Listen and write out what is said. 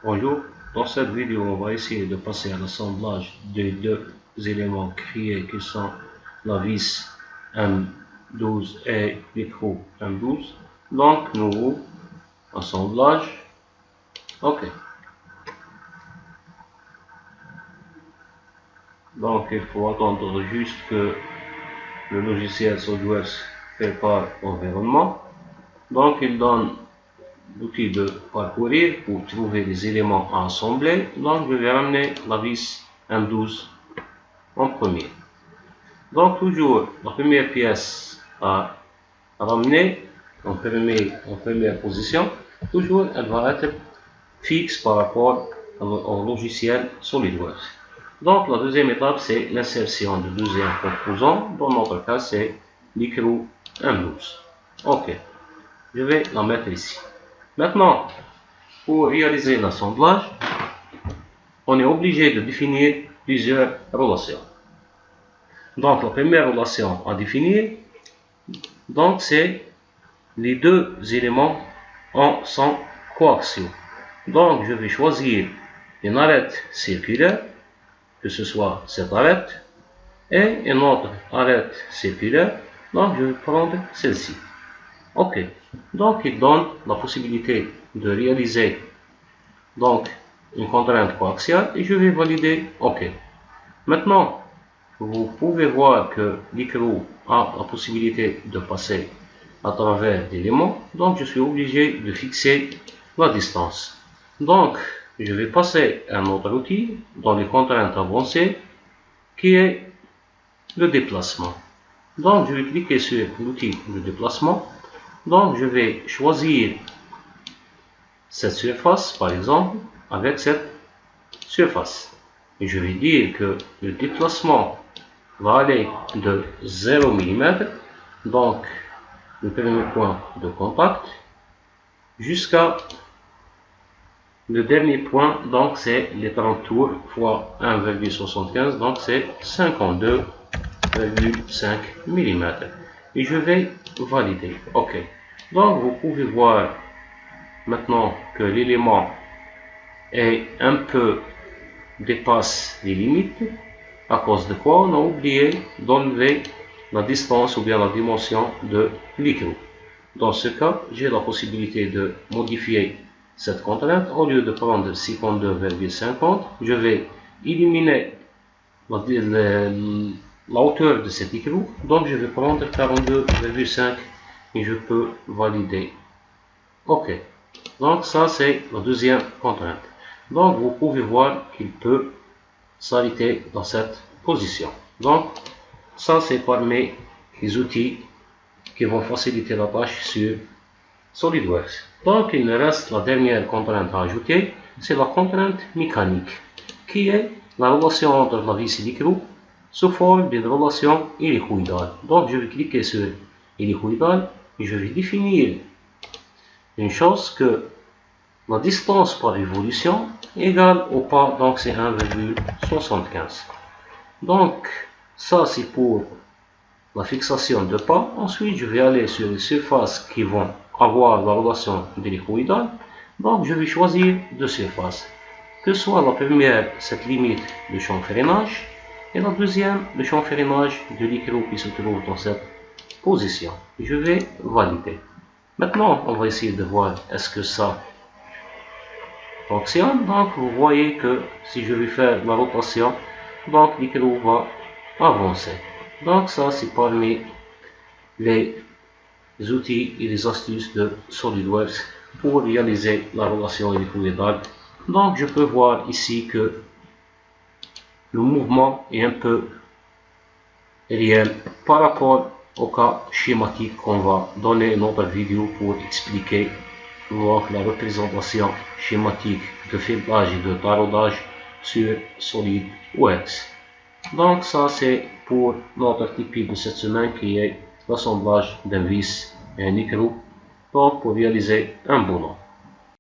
Bonjour, dans cette vidéo on va essayer de passer à l'assemblage des deux éléments créés qui sont la vis M12 et l'écrou M12. Donc nouveau assemblage. Ok. Donc il faut attendre juste que le logiciel SolidWorks prépare l'environnement. Donc il donne l'outil de parcourir pour trouver les éléments à assembler. Donc je vais ramener la vis M12 en premier. Donc toujours la première pièce à ramener en première position, toujours elle va être fixe par rapport au logiciel SolidWorks. Donc la deuxième étape c'est l'insertion du deuxième composant, dans notre cas c'est l'écrou M12. Ok, je vais la mettre ici. Maintenant, pour réaliser l'assemblage, on est obligé de définir plusieurs relations. Donc la première relation à définir, donc c'est les deux éléments sans coaxiaux. Donc je vais choisir une arête circulaire, que ce soit cette arête, et une autre arête circulaire, donc je vais prendre celle-ci. Ok, donc il donne la possibilité de réaliser donc une contrainte coaxiale et je vais valider OK. Maintenant, vous pouvez voir que l'écrou a la possibilité de passer à travers l'élément, donc je suis obligé de fixer la distance. Donc, je vais passer à un autre outil dans les contraintes avancées qui est le déplacement. Donc, je vais cliquer sur l'outil de déplacement. Donc, je vais choisir cette surface, par exemple, avec cette surface. Et je vais dire que le déplacement va aller de 0 mm, donc le premier point de contact, jusqu'à le dernier point, donc c'est les 30 tours fois 1,75, donc c'est 52,5 mm. Et je vais valider. OK. Donc vous pouvez voir maintenant que l'élément est un peu dépasse les limites, à cause de quoi on a oublié d'enlever la distance ou bien la dimension de l'écrou. Dans ce cas, j'ai la possibilité de modifier cette contrainte. Au lieu de prendre 52,50, je vais éliminer la hauteur de cet écrou, donc je vais prendre 42,5 et je peux valider. OK. Donc ça c'est la deuxième contrainte. Donc vous pouvez voir qu'il peut s'arrêter dans cette position. Donc ça c'est parmi les outils qui vont faciliter la tâche sur SolidWorks. Donc il me reste la dernière contrainte à ajouter, c'est la contrainte mécanique, qui est la relation entre la vis et l'écrou sous forme d'une relation hélicoïdale. Donc je vais cliquer sur hélicoïdale et je vais définir une chose que la distance par révolution égale au pas, donc c'est 1,75. Donc ça c'est pour la fixation de pas. Ensuite je vais aller sur les surfaces qui vont avoir la relation hélicoïdale. Donc je vais choisir deux surfaces, que soit la première cette limite de chanfreinage et la deuxième le chanfreinage de l'écrou qui se trouve dans cette position. Je vais valider. Maintenant on va essayer de voir est-ce que ça fonctionne. Donc vous voyez que si je vais faire la rotation, donc l'écrou va avancer. Donc ça c'est parmi les outils et les astuces de SolidWorks pour réaliser la relation hélicoïdale. Donc je peux voir ici que le mouvement est un peu réel par rapport au cas schématique qu'on va donner dans notre vidéo pour expliquer donc la représentation schématique de fibrage et de taraudage sur SolidWorks. Donc ça c'est pour notre article de cette semaine qui est l'assemblage d'un vis et un écrou, donc pour réaliser un boulon.